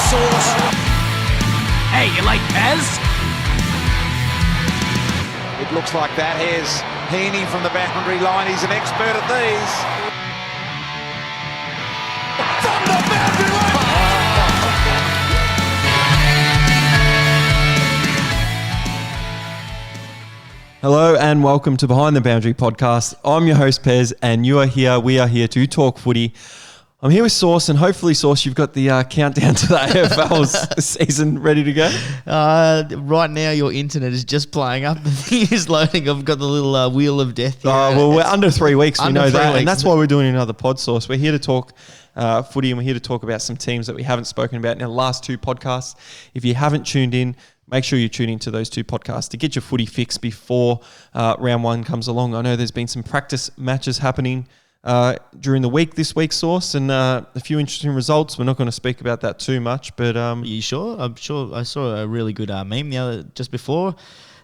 Sauce. Hey, you like Pez? It looks like that. Here's Heaney from the boundary line. He's an expert at these. From the boundary line! Hello and welcome to Behind the Boundary podcast. I'm your host Pez and we are here to talk footy. I'm here with Sauce and hopefully Sauce, you've got the countdown to the AFL's season ready to go. Right now your internet is just playing up. The thing is loading. I've got the little wheel of death here. Well, we're under 3 weeks, we know that. Weeks. And that's why we're doing another pod, Sauce. We're here to talk footy and we're here to talk about some teams that we haven't spoken about in the last two podcasts. If you haven't tuned in, make sure you tune into those two podcasts to get your footy fix before round one comes along. I know there's been some practice matches happening during the week this week, Sauce, and a few interesting results. We're not going to speak about that too much, but Are you sure? I'm sure. I saw a really good meme just before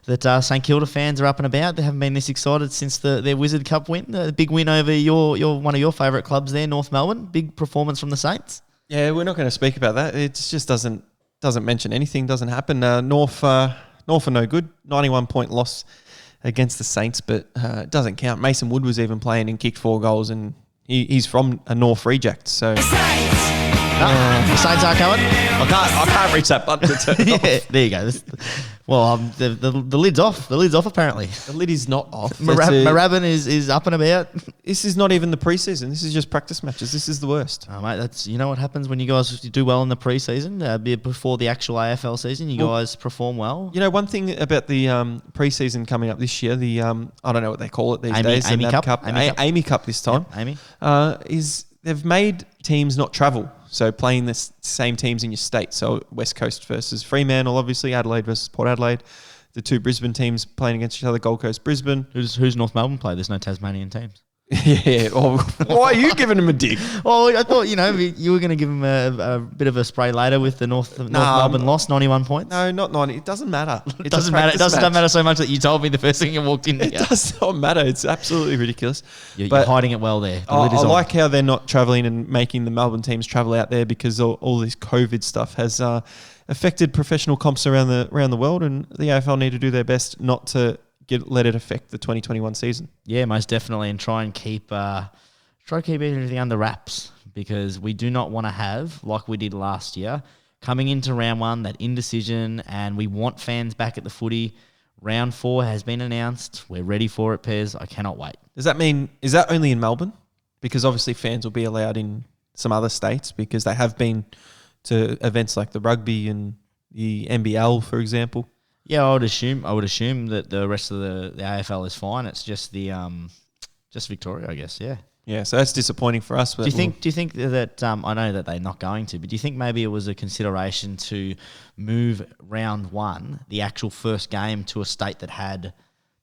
that St Kilda fans are up and about. They haven't been this excited since their Wizard Cup win, the big win over your one of your favourite clubs there, North Melbourne. Big performance from the Saints. Yeah, we're not going to speak about that. It just doesn't mention anything, doesn't happen. North are no good. 91-point loss against the Saints, but it doesn't count. Mason Wood was even playing and kicked 4 goals, and he's from a North reject. So The Saints are coming. I can't reach that button to turn it Yeah, off. there you go. The lid's off. The lid's off apparently. The lid is not off. Marabin is up and about. This is not even the preseason. This is just practice matches. This is the worst. Oh, mate, that's what happens when you guys do well in the preseason. Before the actual AFL season, you guys perform well. You know, one thing about the preseason coming up this year, the I don't know what they call it these days. Amy the Cup. Amy Cup this time. Yep, Amy. Is they've made teams not travel. So playing the same teams in your state. So West Coast versus Fremantle, obviously. Adelaide versus Port Adelaide. The two Brisbane teams playing against each other. Gold Coast, Brisbane. Who's North Melbourne play? There's no Tasmanian teams. Yeah. Well, why are you giving them a dig? Well, I thought you were going to give them a bit of a spray later with the North Melbourne loss, 91 points. No, not 90. It doesn't matter. It doesn't matter. It doesn't matter so much that you told me the first thing you walked in. It does not matter. It's absolutely ridiculous. You're hiding it well there. I like how they're not travelling and making the Melbourne teams travel out there because all this COVID stuff has affected professional comps around the world, and the AFL need to do their best not to let it affect the 2021 season. Yeah, most definitely, and try and keep everything under wraps because we do not want to have, like we did last year, coming into round one, that indecision, and we want fans back at the footy. Round 4 has been announced. We're ready for it, Pez. I cannot wait. Does that mean, is that only in Melbourne? Because obviously fans will be allowed in some other states because they have been to events like the rugby and the NBL, for example. Yeah, I would assume that the rest of the AFL is fine. It's just the just Victoria, I guess. Yeah. Yeah, so that's disappointing for us. Do you think that I know that they're not going to, but do you think maybe it was a consideration to move round 1, the actual first game, to a state that had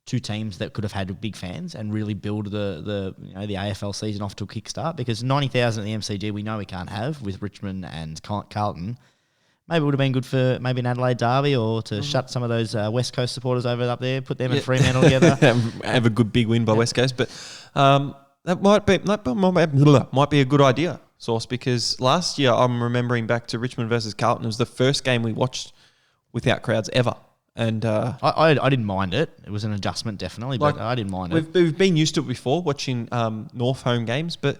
2 teams that could have had big fans and really build the AFL season off to a kickstart? Because 90,000 at the MCG we know we can't have with Richmond and Carlton. Maybe it would have been good for maybe an Adelaide derby or to shut some of those West Coast supporters over up there, put them and Fremantle together. Have a good big win by West Coast. But that might be a good idea, Sauce, because last year I'm remembering back to Richmond versus Carlton. It was the first game we watched without crowds ever. And I didn't mind it. It was an adjustment, definitely, but I didn't mind it. We've been used to it before, watching North home games, but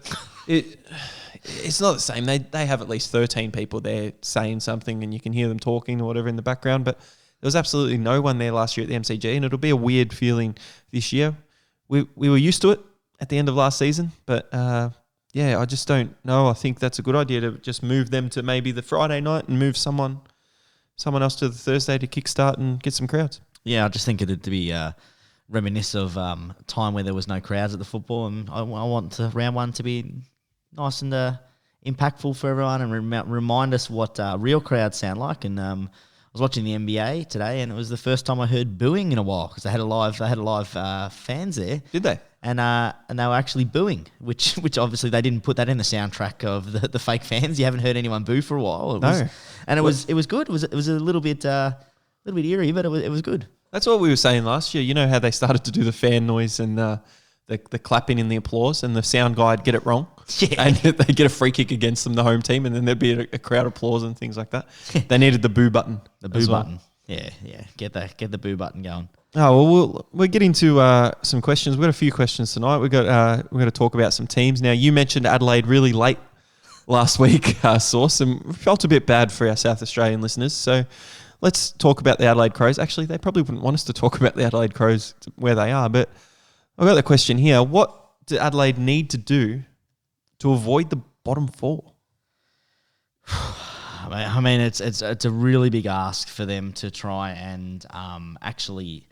it's not the same. They have at least 13 people there saying something and you can hear them talking or whatever in the background, but there was absolutely no one there last year at the MCG, and it'll be a weird feeling this year. We were used to it at the end of last season, but I just don't know. I think that's a good idea to just move them to maybe the Friday night and move someone else to the Thursday to kickstart and get some crowds. Yeah, I just think it'd be reminiscent of time where there was no crowds at the football, and I want round 1 to be nice and impactful for everyone and remind us what real crowds sound like. And I was watching the NBA today, and it was the first time I heard booing in a while because they had a live fans there. Did they? And they were actually booing, which obviously they didn't put that in the soundtrack of the fake fans. You haven't heard anyone boo for a while. It was good. It was a little bit eerie, but it was good. That's what we were saying last year. You know how they started to do the fan noise and the clapping and the applause, and the sound guy get it wrong. Yeah. And they get a free kick against them, the home team, and then there'd be a crowd applause and things like that. They needed the boo button. The boo button. Yeah. Get the boo button going. Oh, well, we're getting to some questions. We've got a few questions tonight. We're going to talk about some teams. Now, you mentioned Adelaide really late last week, Sauce, and we felt a bit bad for our South Australian listeners. So let's talk about the Adelaide Crows. Actually, they probably wouldn't want us to talk about the Adelaide Crows where they are, but I've got the question here. What do Adelaide need to do to avoid the bottom four? I mean, it's a really big ask for them to try and actually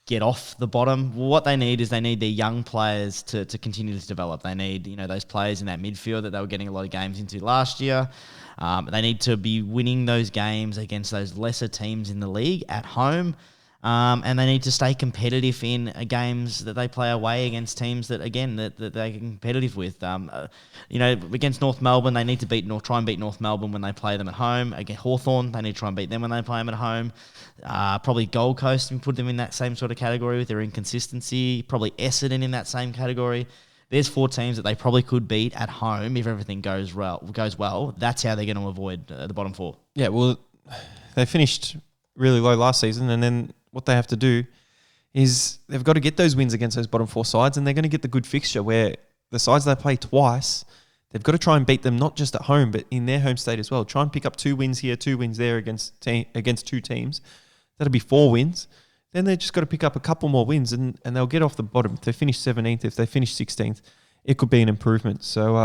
get off the bottom. What they need is their young players to continue to develop. They need those players in that midfield that they were getting a lot of games into last year. They need to be winning those games against those lesser teams in the league at home. And they need to stay competitive in games that they play away against teams that they're competitive with. Against North Melbourne, they need to try and beat North Melbourne when they play them at home. Against Hawthorn, they need to try and beat them when they play them at home. Probably Gold Coast, and put them in that same sort of category with their inconsistency. Probably Essendon in that same category. There's 4 teams that they probably could beat at home if everything goes well. That's how they're going to avoid the bottom 4. Yeah, well, they finished really low last season, and then what they have to do is they've got to get those wins against those bottom 4 sides, and they're going to get the good fixture where the sides they play twice, they've got to try and beat them not just at home, but in their home state as well. Try and pick up 2 wins here, 2 wins there against 2 teams. That'll be 4 wins. Then they've just got to pick up a couple more wins, and they'll get off the bottom. If they finish 17th, if they finish 16th, it could be an improvement. So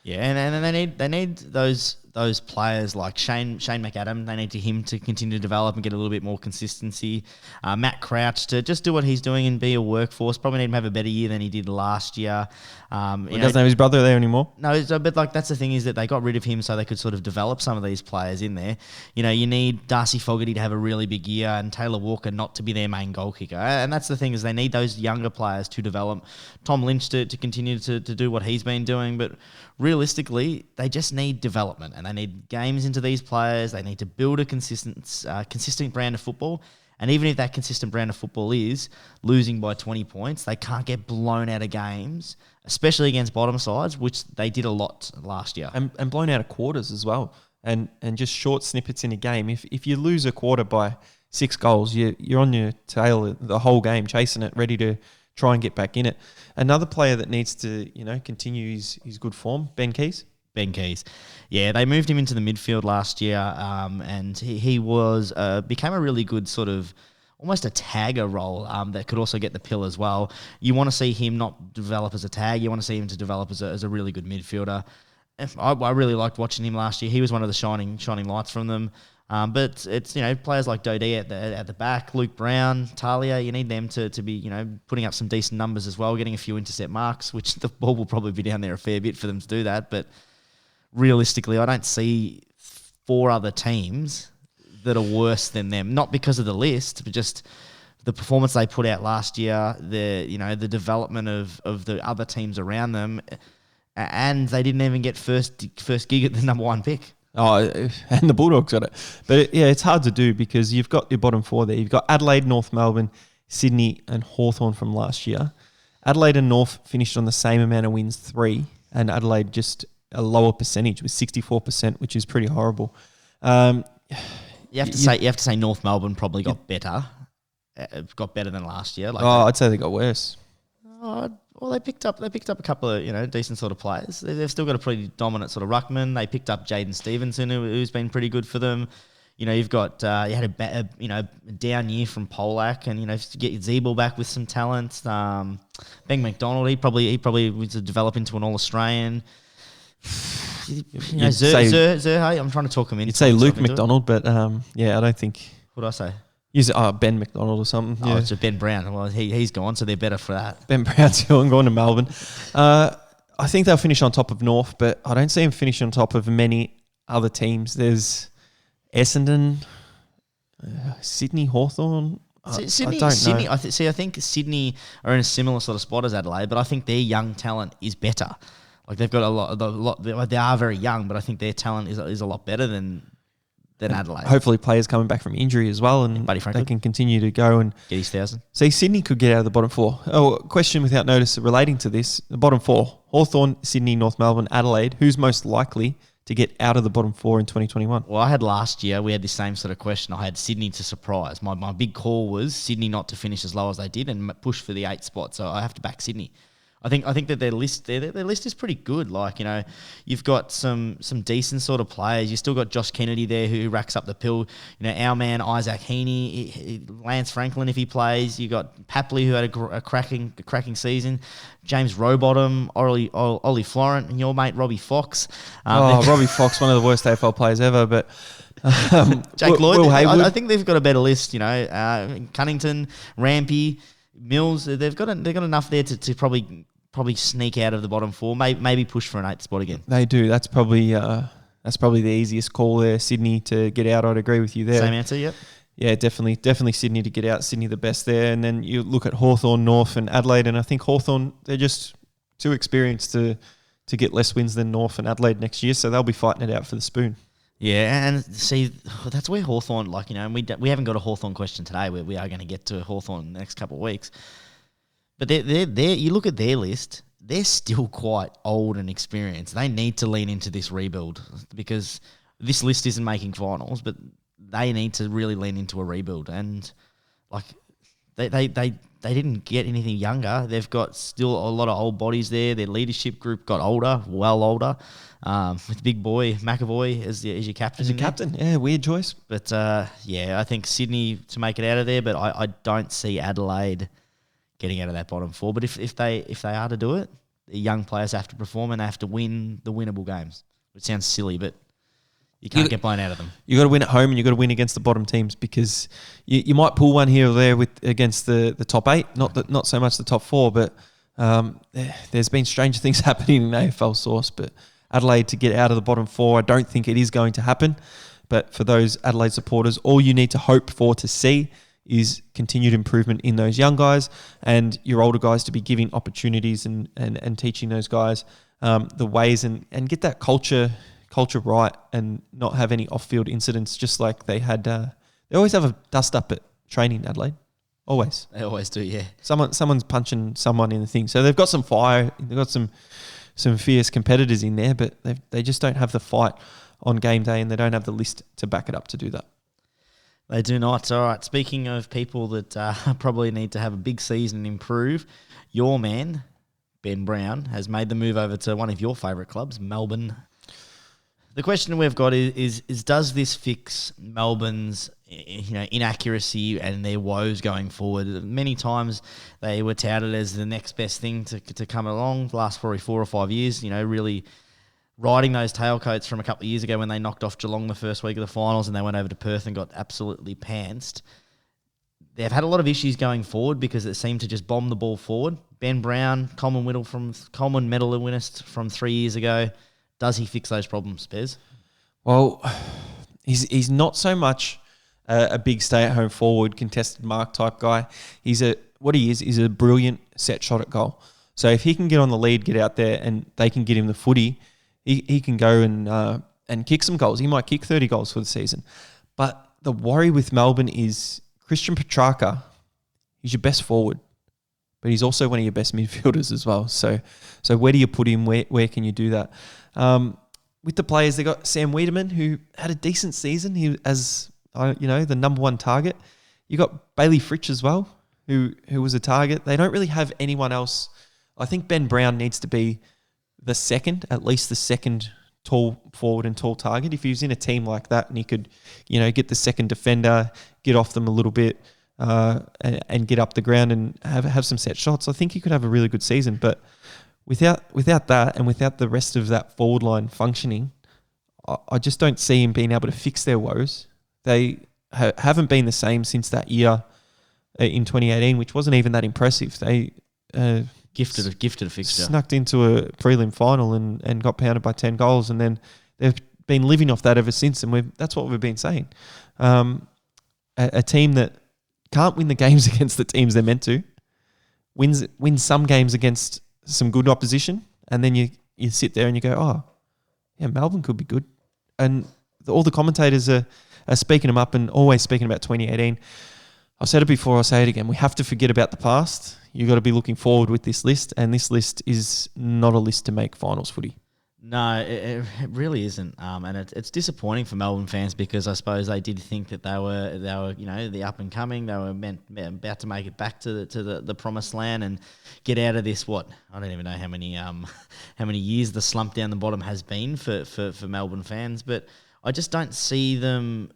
and they need those players like Shane McAdam. They need him to continue to develop and get a little bit more consistency. Matt Crouch to just do what he's doing and be a workforce. Probably need him to have a better year than he did last year. He doesn't have his brother there anymore. No, but that's the thing is that they got rid of him so they could sort of develop some of these players in there. You need Darcy Fogarty to have a really big year and Taylor Walker not to be their main goal kicker. And that's the thing is they need those younger players to develop. Tom Lynch to continue to do what he's been doing, but realistically, they just need development and they need games into these players. They need to build a consistent brand of football. And even if that consistent brand of football is losing by 20 points, they can't get blown out of games, especially against bottom sides, which they did a lot last year. And blown out of quarters as well. And just short snippets in a game. If you lose a quarter by 6 goals, you're on your tail the whole game, chasing it, ready to try and get back in it. Another player that needs to, continue his good form, Ben Keys. Ben Keys. Yeah, they moved him into the midfield last year, and he was became a really good sort of almost a tagger role that could also get the pill as well. You want to see him not develop as a tag. You want to see him to develop as a really good midfielder. I really liked watching him last year. He was one of the shining lights from them. But it's players like Dodie at the back, Luke Brown, Talia. You need them to be putting up some decent numbers as well, getting a few intercept marks, which the ball will probably be down there a fair bit for them to do that. But realistically, I don't see 4 other teams that are worse than them. Not because of the list, but just the performance they put out last year. The development of the other teams around them, and they didn't even get first gig at the number 1 pick. Oh, and the Bulldogs got it. But it's hard to do because you've got your bottom 4 there. You've got Adelaide, North Melbourne, Sydney and Hawthorn from last year. Adelaide and North finished on the same amount of wins, 3, and Adelaide just a lower percentage with 64%, which is pretty horrible. You have to say North Melbourne probably got better. Got better than last year. I'd say they got worse. Well, they picked up a couple of decent sort of players. They've still got a pretty dominant sort of ruckman. They picked up Jaden Stevenson, who's been pretty good for them. You've got you had a down year from Polak, and to get Zeeble back with some talent. Ben McDonald, he probably was to develop into an All Australian. Zerhay, I'm trying to talk him in. You'd say Luke McDonald, but I don't think. What did I say? Use Ben McDonald or something. Oh, it's a Ben Brown. Well, he's gone, so they're better for that. Ben Brown's going to Melbourne. I think they'll finish on top of North, but I don't see them finish on top of many other teams. There's Essendon, Sydney, Hawthorn. Sydney, I don't know. I think Sydney are in a similar sort of spot as Adelaide, but I think their young talent is better. Like they've got a lot. They are very young, but I think their talent is a lot better than than Adelaide. Hopefully players coming back from injury as well, and Buddy Franklin they can continue to go and get his 1,000. see Sydney could get out of the bottom four. Oh, question without notice relating to this. The bottom four: Hawthorn, Sydney, North Melbourne, Adelaide. Who's most likely to get out of the bottom four in 2021? Well, I had last year, we had the same sort of question. I had Sydney to surprise. My big call was Sydney not to finish as low as they did and push for the 8th spot. So I have to back Sydney. I think that their list is pretty good. Like, you've got some decent sort of players. You still got Josh Kennedy there who racks up the pill. Our man Isaac Heaney, Lance Franklin if he plays. You got Papley who had a cracking season. James Rowbottom, Ollie Florent, and your mate Robbie Fox. Robbie Fox, one of the worst AFL players ever. But Jake Lloyd. Will Haywood. I think they've got a better list. Cunnington, Rampy, Mills. They've got enough there to probably sneak out of the bottom four, maybe push for an 8th spot again. They do. That's probably the easiest call there. Sydney to get out. I'd agree with you there. Same answer, yep. Yeah, definitely Sydney to get out. Sydney the best there. And then you look at Hawthorn, North and Adelaide, and I think Hawthorn, they're just too experienced to get less wins than North and Adelaide next year, so they'll be fighting it out for the spoon. Yeah, and see, that's where Hawthorn, and we haven't got a Hawthorn question today. We are going to get to Hawthorn in the next couple of weeks. But they're you look at their list, they're still quite old and experienced. They need to lean into this rebuild because this list isn't making finals, but they need to really lean into a rebuild. And they didn't get anything younger. They've got still a lot of old bodies there. Their leadership group got older, well older. With big boy McAvoy as your captain. As your captain, yeah, weird choice. But I think Sydney to make it out of there, but I don't see Adelaide getting out of that bottom four. But if they are to do it, the young players have to perform and they have to win the winnable games. It sounds silly, but you can't get blown out of them. You got to win at home and you got to win against the bottom teams because you might pull one here or there against the top 8, not so much the top 4, but there's been stranger things happening in AFL Sauce. But Adelaide to get out of the bottom 4, I don't think it is going to happen. But for those Adelaide supporters, all you need to hope for to see is continued improvement in those young guys and your older guys to be giving opportunities and teaching those guys the ways and get that culture right and not have any off-field incidents just like they had. They always have a dust-up at training, Adelaide. Always. They always do, yeah. Someone's punching someone in the thing. So they've got some fire. They've got some fierce competitors in there, but they just don't have the fight on game day and they don't have the list to back it up to do that. They do not. All right, speaking of people that probably need to have a big season and improve, your man, Ben Brown, has made the move over to one of your favourite clubs, Melbourne. The question we've got is does this fix Melbourne's inaccuracy and their woes going forward? Many times they were touted as the next best thing to come along the last probably 4 or 5 years, really riding those tailcoats from a couple of years ago when they knocked off Geelong the first week of the finals and they went over to Perth and got absolutely pantsed. They've had a lot of issues going forward because it seemed to just bomb the ball forward. Ben Brown, Coleman medal winners from 3 years ago. Does he fix those problems, Pez? Well, he's not so much a big stay-at-home forward, contested mark type guy. He's a brilliant set shot at goal. So if he can get on the lead, get out there, and they can get him the footy, he can go and kick some goals. He might kick 30 goals for the season. But the worry with Melbourne is Christian Petrarca. He's your best forward, but he's also one of your best midfielders as well. So where do you put him? Where can you do that? With the players, they got Sam Wiedemann, who had a decent season. He as the number one target. You got Bailey Fritsch as well, who was a target. They don't really have anyone else. I think Ben Brown needs to be at least the second tall forward and tall target. If he was in a team like that and he could, get the second defender, get off them a little bit, and get up the ground and have some set shots, I think he could have a really good season. But without that and without the rest of that forward line functioning, I just don't see him being able to fix their woes. They haven't been the same since that year in 2018, which wasn't even that impressive. They gifted a fixture. Snuck into a prelim final and got pounded by 10 goals, and then they've been living off that ever since, and that's what we've been saying. A team that can't win the games against the teams they're meant to, wins some games against some good opposition, and then you sit there and you go, oh, yeah, Melbourne could be good. And all the commentators are speaking them up and always speaking about 2018. I've said it before, I'll say it again. We have to forget about the past. You've got to be looking forward with this list, and this list is not a list to make finals footy. No, it really isn't, and it's disappointing for Melbourne fans because I suppose they did think that they were the up and coming. They were about to make it back to the promised land and get out of this. What I don't even know how many years the slump down the bottom has been for Melbourne fans, but I just don't see them.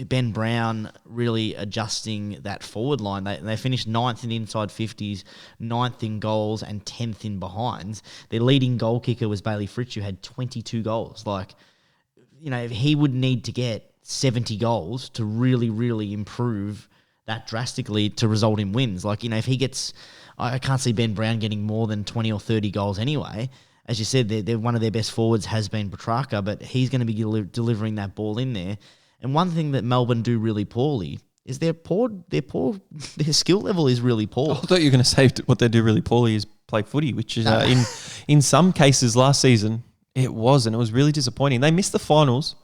Ben Brown really adjusting that forward line. They finished 9th in inside 50s, 9th in goals, and 10th in behinds. Their leading goal kicker was Bailey Fritsch, who had 22 goals. He would need to get 70 goals to really, really improve that drastically to result in wins. If he gets... I can't see Ben Brown getting more than 20 or 30 goals anyway. As you said, they're one of their best forwards has been Petrarca, but he's going to be delivering that ball in there. And one thing that Melbourne do really poorly is their skill level is really poor. I thought you were going to say what they do really poorly is play footy, which is in some cases last season it was really disappointing. They missed the finals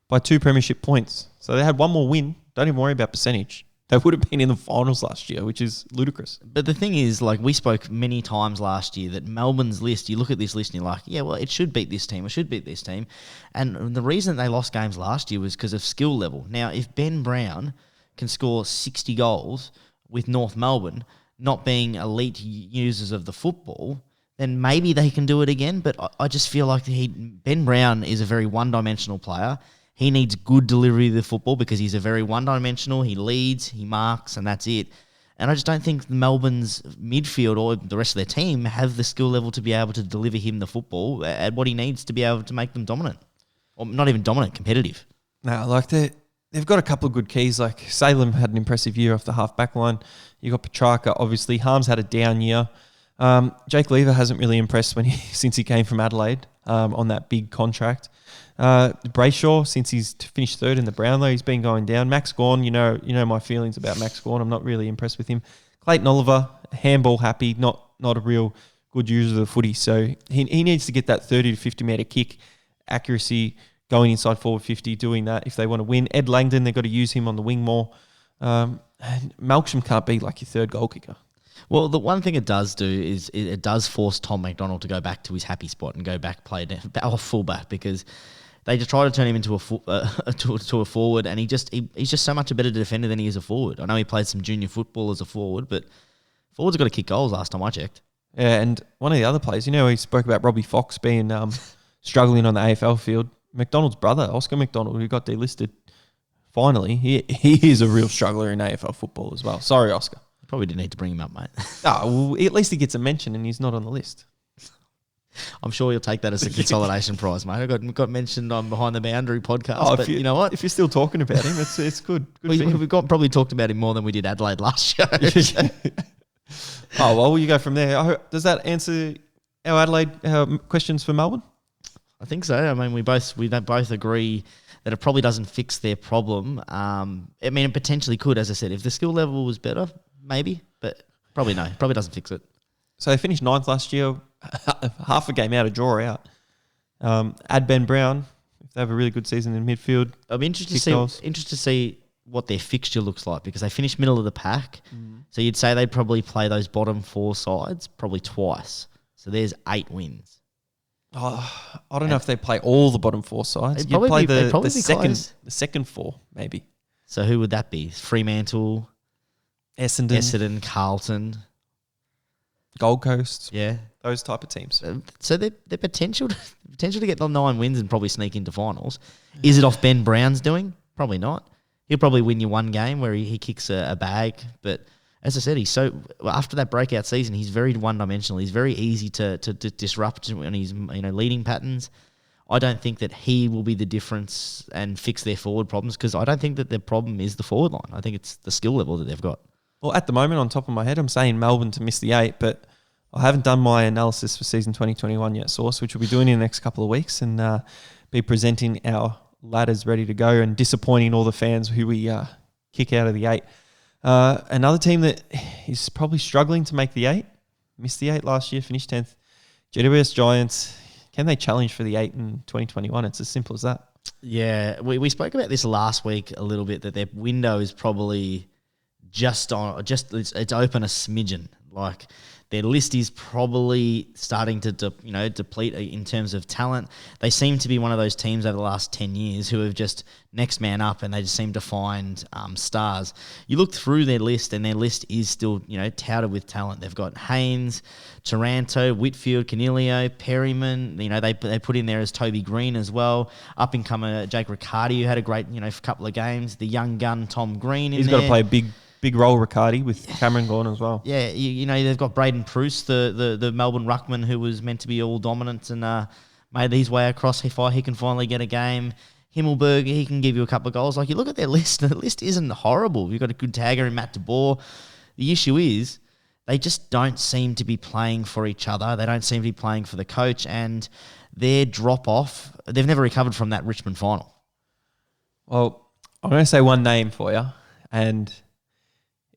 by 2 premiership points. So they had one more win. Don't even worry about percentage. They would have been in the finals last year, which is ludicrous. But the thing is, we spoke many times last year that Melbourne's list, you look at this list and you're like, yeah, well, it should beat this team. It should beat this team. And the reason they lost games last year was because of skill level. Now, if Ben Brown can score 60 goals with North Melbourne not being elite users of the football, then maybe they can do it again. But I just feel like Ben Brown is a very one-dimensional player. He needs good delivery of the football because he's a very one-dimensional. He leads, he marks, and that's it. And I just don't think Melbourne's midfield or the rest of their team have the skill level to be able to deliver him the football at what he needs to be able to make them dominant. Or not even dominant, competitive. No, they've got a couple of good keys. Salem had an impressive year off the half-back line. You got Petrarca, obviously. Harms had a down year. Jake Lever hasn't really impressed since he came from Adelaide on that big contract. Brayshaw, since he's finished 3rd in the Brownlow, he's been going down. Max Gawn, you know my feelings about Max Gawn. I'm not really impressed with him. Clayton Oliver, handball happy, not a real good user of the footy. So he needs to get that 30 to 50 metre kick, accuracy, going inside forward 50, doing that if they want to win. Ed Langdon, they've got to use him on the wing more. And Malcolm can't be like your 3rd goal kicker. Well, the one thing it does do is it does force Tom McDonald to go back to his happy spot and go back play off fullback because they just try to turn him into a forward, and he's just so much a better defender than he is a forward. I know he played some junior football as a forward, but forwards got to kick goals last time I checked. Yeah, and one of the other players, we spoke about Robbie Fox being struggling on the AFL field. McDonald's brother, Oscar McDonald, who got delisted, finally, he is a real struggler in AFL football as well. Sorry, Oscar. Probably didn't need to bring him up, mate. Well, at least he gets a mention and he's not on the list. I'm sure you'll take that as a consolidation prize, mate. I got mentioned on Behind the Boundary podcast, but you know what? If you're still talking about him, it's good. We've probably talked about him more than we did Adelaide last show. Oh, well, you go from there. Does that answer our Adelaide questions for Melbourne? I think so. I mean, we both agree that it probably doesn't fix their problem. It potentially could, as I said. If the skill level was better, maybe, but probably no. Probably doesn't fix it. So they finished 9th last year, half a game out, a draw out. Add Ben Brown, if they have a really good season in midfield. I'm interested to see what their fixture looks like because they finished middle of the pack. So you'd say they'd probably play those bottom 4 sides probably twice. So there's 8 wins. Oh, I don't know if they play all the bottom 4 sides. You'd play the second 4, maybe. So who would that be? Fremantle, Essendon, Carlton, Gold Coast. Yeah. Those type of teams. So their potential to get the 9 wins and probably sneak into finals. Is it off Ben Brown's doing? Probably not. He'll probably win you one game where he kicks a bag. But as I said, after that breakout season, he's very one-dimensional. He's very easy to disrupt when he's leading patterns. I don't think that he will be the difference and fix their forward problems because I don't think that their problem is the forward line. I think it's the skill level that they've got. Well, at the moment, on top of my head, I'm saying Melbourne to miss the 8, but I haven't done my analysis for season 2021 yet, Sauce, which we'll be doing in the next couple of weeks and be presenting our ladders ready to go and disappointing all the fans who we kick out of the 8. Another team that is probably struggling to make the 8, missed the 8 last year, finished 10th, GWS Giants. Can they challenge for the 8 in 2021? It's as simple as that. Yeah, we spoke about this last week a little bit, that their window is probably it's open a smidgen. Like, their list is probably starting to deplete in terms of talent. They seem to be one of those teams over the last 10 years who have just next man up, and they just seem to find stars. You look through their list, and their list is still touted with talent. They've got Haynes, Taranto, Whitfield, Canelio, Perryman. They put in there as Toby Green as well. Up and comer Jake Riccardi, who had a great couple of games. The young gun Tom Green. He's got to play a big role, Riccardi, with Cameron gone as well. Yeah, they've got Braden Pruce, the Melbourne ruckman, who was meant to be all dominant and made his way across. He can finally get a game. Himmelberg, he can give you a couple of goals. Like, you look at their list, the list isn't horrible. You've got a good tagger in Matt DeBoer. The issue is they just don't seem to be playing for each other. They don't seem to be playing for the coach, and their drop-off, they've never recovered from that Richmond final. Well, I'm going to say one name for you, and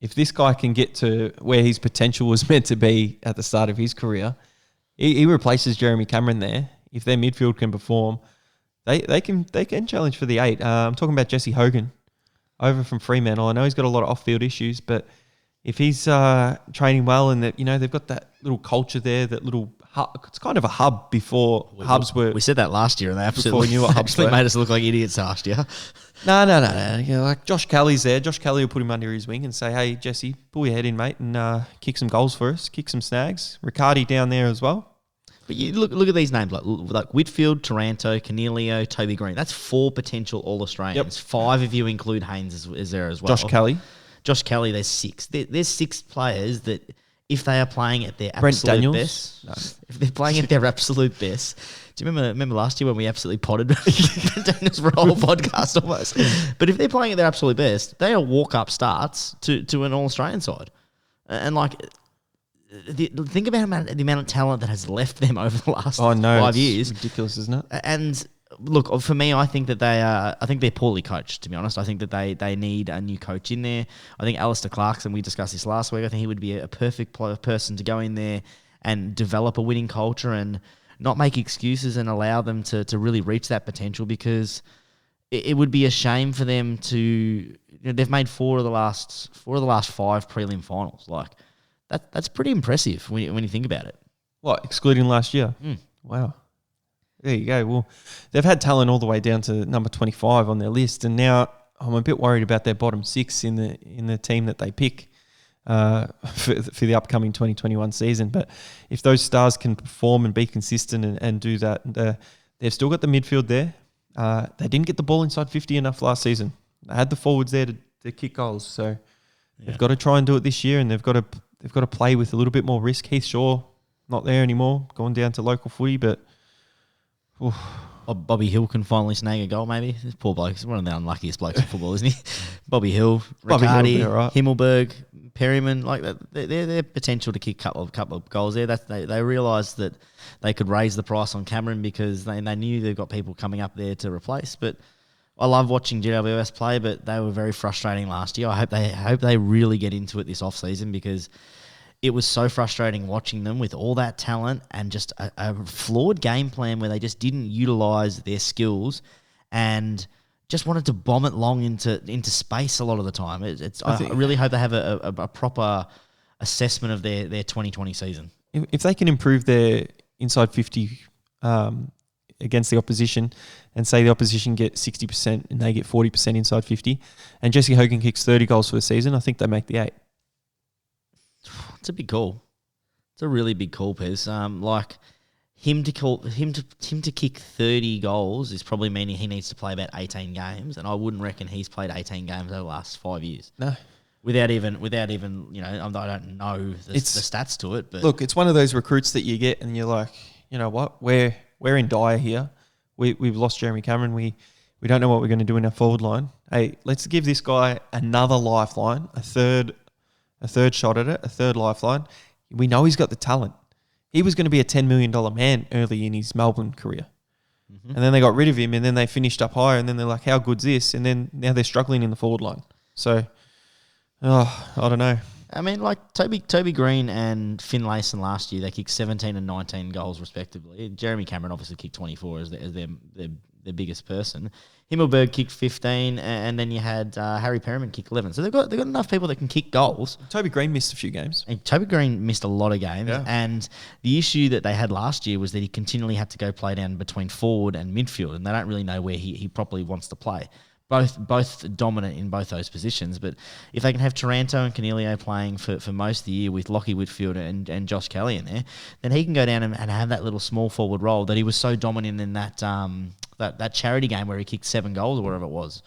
if this guy can get to where his potential was meant to be at the start of his career, he replaces Jeremy Cameron there. If their midfield can perform, they can challenge for the 8. I'm talking about Jesse Hogan over from Fremantle. I know he's got a lot of off-field issues, but if he's training well, and that they've got that little culture there, that little hub, it's kind of a hub before hubs were. We said that last year, and they absolutely knew what hubs were. Made us look like idiots last year. No. Like Josh Kelly's there. Josh Kelly will put him under his wing and say, "Hey, Jesse, pull your head in, mate, and kick some goals for us, kick some snags." Riccardi down there as well. But you look at these names like Whitfield, Taranto, Canelio, Toby Green. That's 4 potential All-Australians. Yep. 5 if you include Haynes is there as well. Josh Kelly, there's 6. There's 6 players that, if they are playing at their absolute best, if they're playing at their absolute best. Do you remember last year when we absolutely potted Brent Daniels for a whole podcast almost? But if they're playing at their absolute best, they are walk-up starts to an All-Australian side. And think about the amount of talent that has left them over the last 5 years. It's ridiculous, isn't it? And look, for me, I think that they're poorly coached, to be honest. I think that they need a new coach in there. I think Alistair Clarkson, we discussed this last week, I think he would be a perfect person to go in there and develop a winning culture and not make excuses and allow them to really reach that potential, because it would be a shame for them to... they've made 4 of the last 5 prelim finals. Like, that's pretty impressive when you think about it. What, excluding last year? Wow. There you go. Well, they've had talent all the way down to number 25 on their list, and now I'm a bit worried about their bottom 6 in the team that they pick for the upcoming 2021 season. But if those stars can perform and be consistent and do that, they've still got the midfield there. They didn't get the ball inside 50 enough last season. They had the forwards there to kick goals, so they've got to try and do it this year, and they've got to play with a little bit more risk. Heath Shaw not there anymore, gone down to local footy, but. Oof. Bobby Hill can finally snag a goal, maybe. This poor bloke. He's one of the unluckiest blokes in football, isn't he? Bobby Hill, Riccardi, right. Himmelberg, Perryman, like that. Their potential to kick a couple of goals there. They realised that they could raise the price on Cameron because they knew they've got people coming up there to replace. But I love watching GWS play, but they were very frustrating last year. I hope they really get into it this off-season, because it was so frustrating watching them with all that talent and just a flawed game plan where they just didn't utilise their skills and just wanted to bomb it long into space a lot of the time. I really hope they have a proper assessment of their 2020 season. If they can improve their inside 50 against the opposition, and say the opposition get 60% and they get 40% inside 50, and Jesse Hogan kicks 30 goals for the season, I think they make the 8. It's a big call. It's a really big call, Pez. Like him to kick 30 goals is probably meaning he needs to play about 18 games, and I wouldn't reckon he's played 18 games over the last 5 years. No, without even I don't know the stats to it. But look, it's one of those recruits that you get, and you're like, you know what, we're in dire here. We've lost Jeremy Cameron. We don't know what we're going to do in our forward line. Hey, let's give this guy another lifeline, a third shot at it, a third lifeline. We know he's got the talent. He was going to be a $10 million man early in his Melbourne career. Mm-hmm. And then they got rid of him, and then they finished up higher, and then they're like, how good's this? And then now they're struggling in the forward line. So, I don't know. I mean, like Toby Green and Finlayson last year, they kicked 17 and 19 goals respectively. Jeremy Cameron obviously kicked 24 as their their biggest person. Himmelberg kicked 15, and then you had Harry Perriman kick 11. So they've got enough people that can kick goals. Toby Green missed a few games. And Toby Green missed a lot of games. Yeah. And the issue that they had last year was that he continually had to go play down between forward and midfield, and they don't really know where he properly wants to play. Both dominant in both those positions. But if they can have Taranto and Canelio playing for most of the year with Lockie Whitfield and Josh Kelly in there, then he can go down and have that little small forward role that he was so dominant in that charity game where he kicked 7 goals or whatever it was.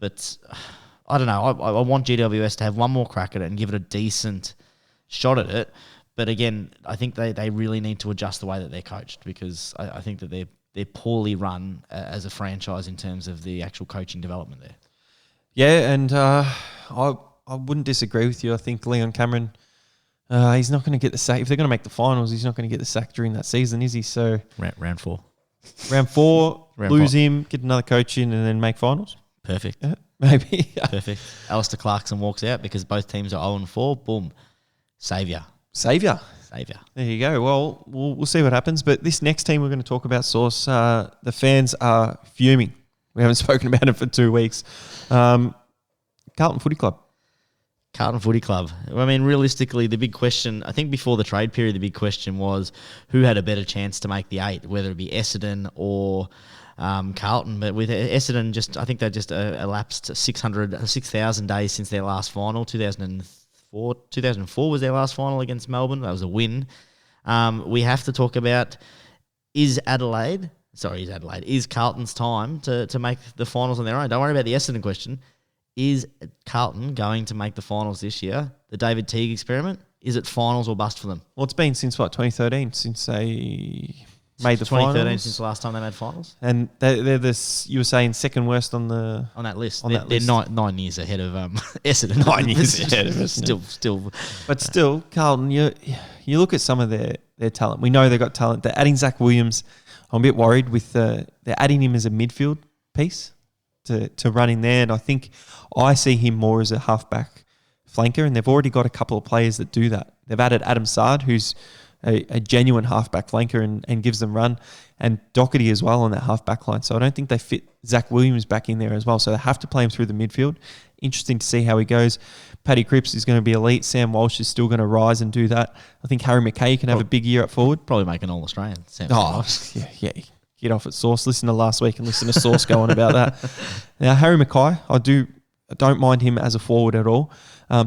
But I don't know. I want GWS to have one more crack at it and give it a decent shot at it. But again, I think they really need to adjust the way that they're coached, because I think that they're poorly run as a franchise in terms of the actual coaching development there. Yeah, and I wouldn't disagree with you. I think Leon Cameron, he's not going to get the sack. If they're going to make the finals, he's not going to get the sack during that season, is he? So Round 4. Round 4, Round lose 4. him, get another coach in, and then make finals? Perfect. Yeah, maybe. Perfect. Alistair Clarkson walks out because both teams are 0-4. Boom. Saviour. Saviour. There you go. Well, we'll see what happens. But this next team we're going to talk about, Sauce, the fans are fuming. We haven't spoken about it for 2 weeks. Carlton Footy Club. Carlton Footy Club. I mean, realistically, the big question, I think before the trade period, the big question was who had a better chance to make the 8, whether it be Essendon or Carlton. But with Essendon, I think they just elapsed 6,000 days since their last final, 2004 was their last final against Melbourne. That was a win. We have to talk about, is Carlton's time to make the finals on their own? Don't worry about the Essendon question. Is Carlton going to make the finals this year? The David Teague experiment? Is it finals or bust for them? Well, it's been since, 2013, since they made the 2013 finals. since the last time they made finals? And they're this, you were saying, second worst on that list. That they're list. 9 years ahead of Essendon. 9 years ahead of us. Still. But still, Carlton, you look at some of their talent. We know they've got talent. They're adding Zach Williams. I'm a bit worried with they're adding him as a midfield piece to run in there. And I see him more as a halfback flanker. And they've already got a couple of players that do that. They've added Adam Sard, who's a genuine halfback flanker and gives them run, and Doherty as well on that halfback line. So I don't think they fit Zach Williams back in there as well. So they have to play him through the midfield. Interesting to see how he goes. Paddy Cripps is going to be elite. Sam Walsh is still going to rise and do that. I think Harry McKay can have a big year up forward. Probably make an All-Australian. Yeah. Get off at Sauce. Listen to last week and listen to Sauce going about that. Now, Harry McKay, I don't mind him as a forward at all.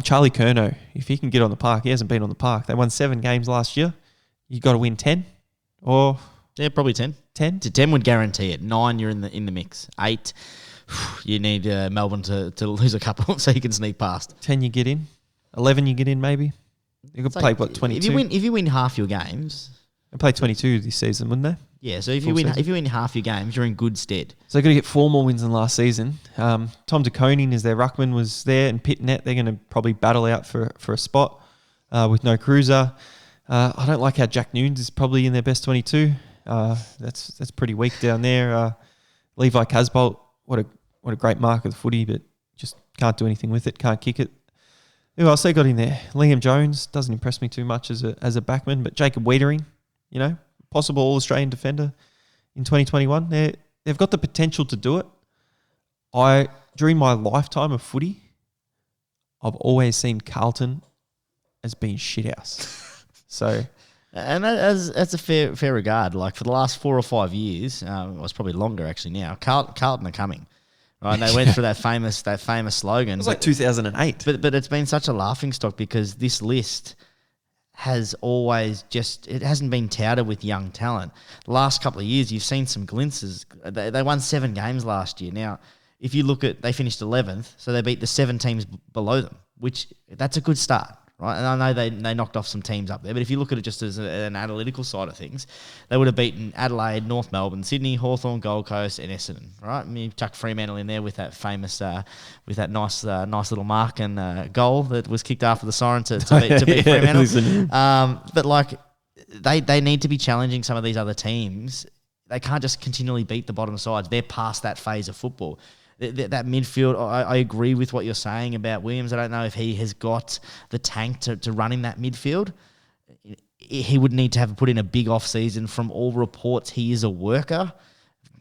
Charlie Curnow, if he can get on the park, he hasn't been on the park. They won 7 games last year. You got to win 10, or probably 10. 10. 10 would guarantee it. 9, you're in the mix. 8, you need Melbourne to lose a couple so you can sneak past. 10, you get in. 11, you get in maybe. You could play 22. If you win half your games, they play 22 this season, wouldn't they? Yeah. So if you win half your games, you're in good stead. So they've got to get 4 more wins than last season. Tom de Koning is their ruckman, was there, and Pitnet. They're going to probably battle out for a spot with no cruiser. I don't like how Jack Nunes is probably in their best 22. That's pretty weak down there. Levi Casbolt, what a great mark of the footy, but just can't do anything with it, can't kick it. Who else they got in there? Liam Jones doesn't impress me too much as a backman, but Jacob Wiedering, possible All-Australian defender in 2021. They've got the potential to do it. During my lifetime of footy, I've always seen Carlton as being shithouse. So, and that's a fair regard. Like for the last 4 or 5 years, it's probably longer actually now. Carlton are coming, right? They went through that famous slogan. It was like 2008. But it's been such a laughingstock because this list has always it hasn't been touted with young talent. The last couple of years, you've seen some glimpses. They won 7 games last year. Now, if you look at, they finished 11th, so they beat the 7 teams below them, which that's a good start. Right, and I know they knocked off some teams up there, but if you look at it just as an analytical side of things, they would have beaten Adelaide, North Melbourne, Sydney, Hawthorn, Gold Coast, and Essendon. Right, and you chuck Fremantle in there with that famous, with that nice little mark and goal that was kicked after the siren to beat Fremantle. But like they need to be challenging some of these other teams. They can't just continually beat the bottom sides. They're past that phase of football. That midfield, I agree with what you're saying about Williams. I don't know if he has got the tank to run in that midfield. He would need to have put in a big off-season. From all reports, he is a worker.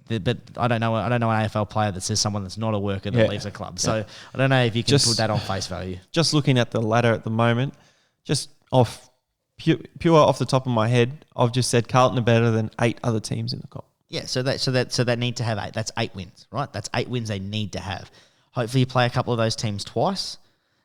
But I don't know an AFL player that says someone that's not a worker that leaves a club. So I don't know if you can put that on face value. Just looking at the ladder at the moment, just off pure off the top of my head, I've just said Carlton are better than 8 other teams in the comp. Yeah, so they need to have 8. That's 8 wins, right? That's 8 wins they need to have. Hopefully you play a couple of those teams twice.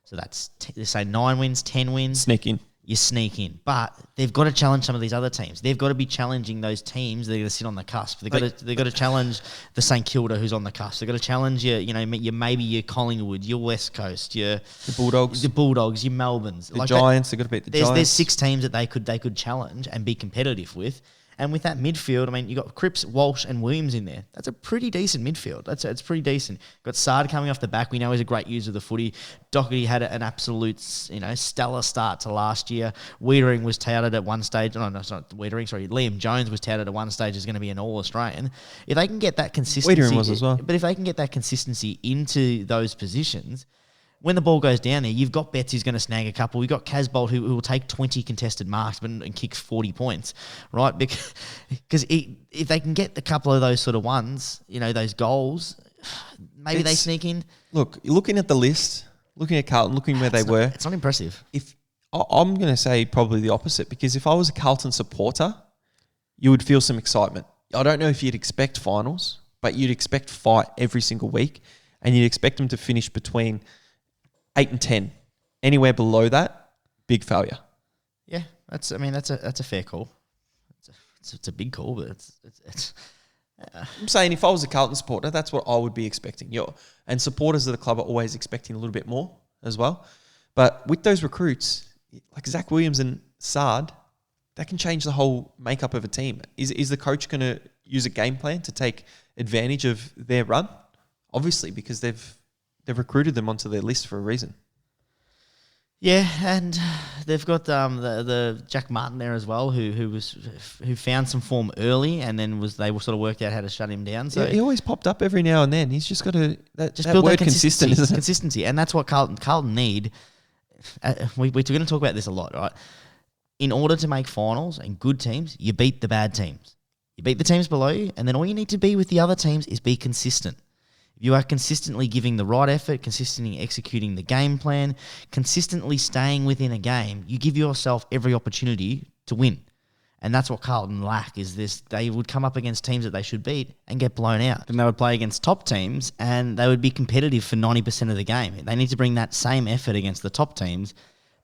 So that's, say, 9 wins, 10 wins. Sneak in. You sneak in. But they've got to challenge some of these other teams. They've got to be challenging those teams that are going to sit on the cusp. They've got to challenge the St Kilda who's on the cusp. They've got to challenge maybe your Collingwood, your West Coast, your Bulldogs, your Melbournes, the Giants. They've got to beat the Giants. There's 6 teams that they could challenge and be competitive with. And with that midfield, I mean, you got Cripps, Walsh, and Williams in there. That's a pretty decent midfield. It's pretty decent. Got Sard coming off the back. We know he's a great user of the footy. Doherty had an absolute, stellar start to last year. Wiedering was touted at one stage. No, it's not Wiedering. Sorry, Liam Jones was touted at one stage as going to be an All-Australian. If they can get that consistency, Wiedering was as well. But if they can get that consistency into those positions, when the ball goes down there, you've got Betts who's going to snag a couple. You've got Casbolt who will take 20 contested marks and kick 40 points, right? Because if they can get a couple of those sort of ones, those goals, maybe they sneak in. Look, looking at the list, looking at Carlton, looking where they were. It's not impressive. I'm going to say probably the opposite, because if I was a Carlton supporter, you would feel some excitement. I don't know if you'd expect finals, but you'd expect fight every single week, and you'd expect them to finish between 8 and 10. Anywhere below that, big failure. Yeah, that's a fair call. It's a big call, but it's I'm saying if I was a Carlton supporter, that's what I would be expecting. And supporters of the club are always expecting a little bit more as well. But with those recruits, like Zach Williams and Sard, that can change the whole makeup of a team. Is the coach going to use a game plan to take advantage of their run? Obviously, because they've recruited them onto their list for a reason. Yeah, and they've got the Jack Martin there as well, who found some form early, and then they sort of worked out how to shut him down. So he always popped up every now and then. He's just got to build that consistent, isn't it? Consistency, and that's what Carlton need. We're going to talk about this a lot, right? In order to make finals and good teams, you beat the bad teams. You beat the teams below you, and then all you need to be with the other teams is be consistent. You are consistently giving the right effort, consistently executing the game plan, consistently staying within a game. You give yourself every opportunity to win. And that's what Carlton lack, is this. They would come up against teams that they should beat and get blown out. And they would play against top teams and they would be competitive for 90% of the game. They need to bring that same effort against the top teams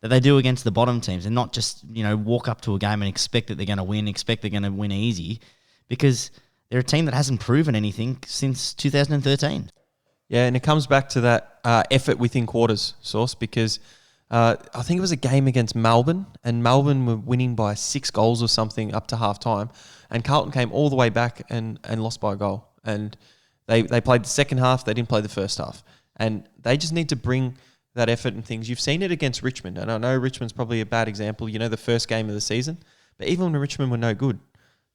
that they do against the bottom teams, and not just, walk up to a game and expect that they're going to win, expect they're going to win easy, because they're a team that hasn't proven anything since 2013. Yeah, and it comes back to that effort within quarters, Sauce, because I think it was a game against Melbourne, and Melbourne were winning by 6 goals or something up to half-time, and Carlton came all the way back and lost by a goal. And they played the second half, they didn't play the first half. And they just need to bring that effort and things. You've seen it against Richmond, and I know Richmond's probably a bad example, the first game of the season, but even when Richmond were no good,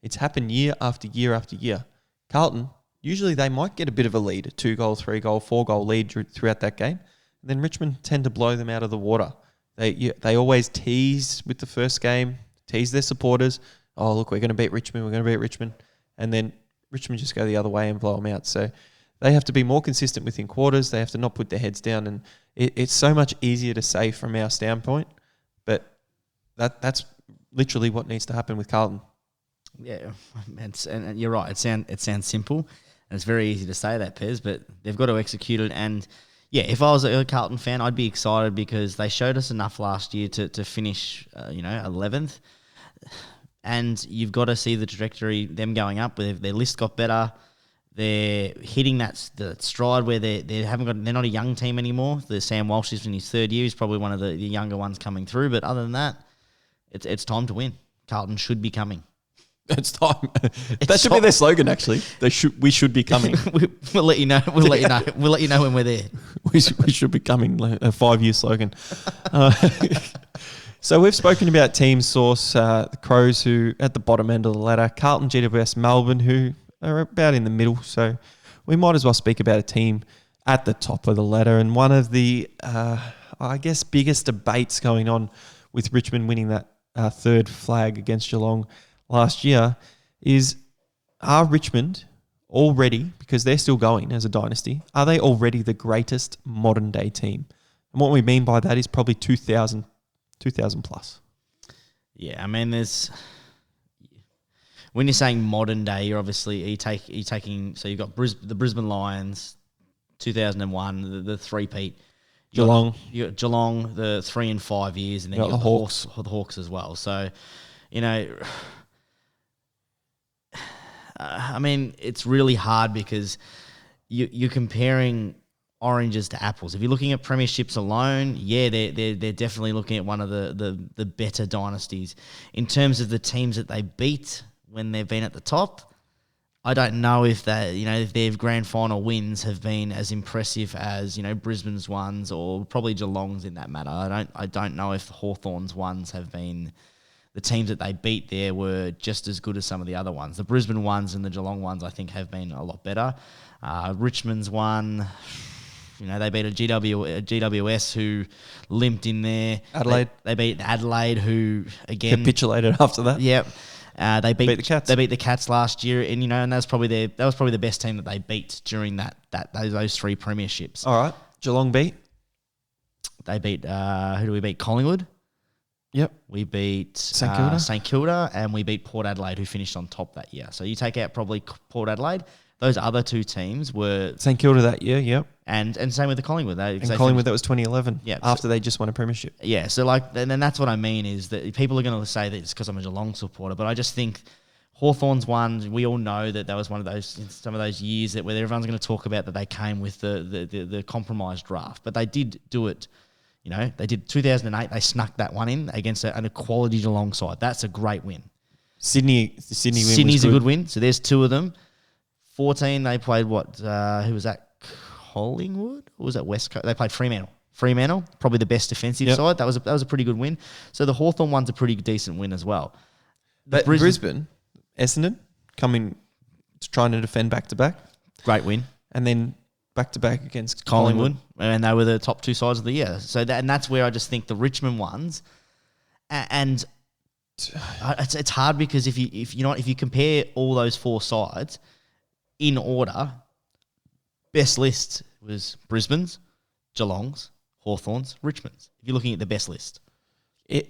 it's happened year after year after year. Carlton, usually they might get a bit of a lead, a 2-goal, 3-goal, 4-goal lead throughout that game. And then Richmond tend to blow them out of the water. They always tease with the first game, tease their supporters. Oh, look, we're going to beat Richmond. And then Richmond just go the other way and blow them out. So they have to be more consistent within quarters. They have to not put their heads down. And it's so much easier to say from our standpoint. But that's literally what needs to happen with Carlton. Yeah, and you're right. It sounds simple, and it's very easy to say that, Pez, but they've got to execute it. And yeah, if I was a Carlton fan, I'd be excited because they showed us enough last year to finish, 11th. And you've got to see the trajectory, them going up. Their list got better. They're hitting the stride where they're not a young team anymore. The Sam Walsh is in his 3rd year. He's probably one of the younger ones coming through. But other than that, it's time to win. Carlton should be coming. It's time. That should be their slogan, actually. We should be coming. We'll let you know. We'll let you know. We'll let you know when we're there. We should be coming. Like a 5-year slogan. So we've spoken about team Sauce, the Crows, who at the bottom end of the ladder, Carlton, GWS, Melbourne, who are about in the middle. So we might as well speak about a team at the top of the ladder. And one of the, biggest debates going on with Richmond winning that 3rd flag against Geelong last year is, are Richmond already, because they're still going as a dynasty, are they already the greatest modern day team? And what we mean by that is probably 2000 plus. Yeah, I mean, when you're saying modern day, you're obviously taking. So you've got the Brisbane Lions, 2001, the three-peat. Geelong. You got Geelong, the 3 and 5 years, and then you got the Hawks as well. So, I mean, it's really hard because you're comparing oranges to apples. If you're looking at premierships alone, yeah, they're definitely looking at one of the better dynasties. In terms of the teams that they beat when they've been at the top, I don't know if if their grand final wins have been as impressive as Brisbane's ones or probably Geelong's in that matter. I don't know if the Hawthorns ones have been. The teams that they beat there were just as good as some of the other ones. The Brisbane ones and the Geelong ones, I think, have been a lot better. Richmond's one, they beat a GWS who limped in there. Adelaide. They beat Adelaide, who again capitulated after that. Yep. They beat the Cats. They beat the Cats last year, and and that was probably the best team that they beat during those three premierships. All right, Geelong beat. They beat who do we beat? Collingwood. Yep. We beat St Kilda, and we beat Port Adelaide, who finished on top that year. So you take out probably Port Adelaide. Those other two teams were St Kilda that year, yep. And same with the Collingwood. Collingwood, that was 2011. Yeah, after they just won a premiership. Yeah, so and then that's what I mean is that people are going to say that it's because I'm a Geelong supporter, but I just think Hawthorns won. We all know that was one of those some of those years where everyone's going to talk about that they came with the compromised draft, but they did do it. They did 2008. They snuck that one in against an equality Geelong side. That's a great win. The Sydney win. Sydney's a good win. So there's two of them. 14. They played what? Who was that? Collingwood? Or was that West Coast? They played Fremantle, probably the best defensive side. That was a pretty good win. So the Hawthorn one's a pretty decent win as well. But Brisbane, Essendon, coming trying to defend back to back. Great win. And then back to back against Collingwood, and they were the top two sides of the year. So that's where I just think the Richmond ones, and it's hard because if you compare all those four sides in order, best list was Brisbane's, Geelong's, Hawthorns, Richmond's. If you're looking at the best list.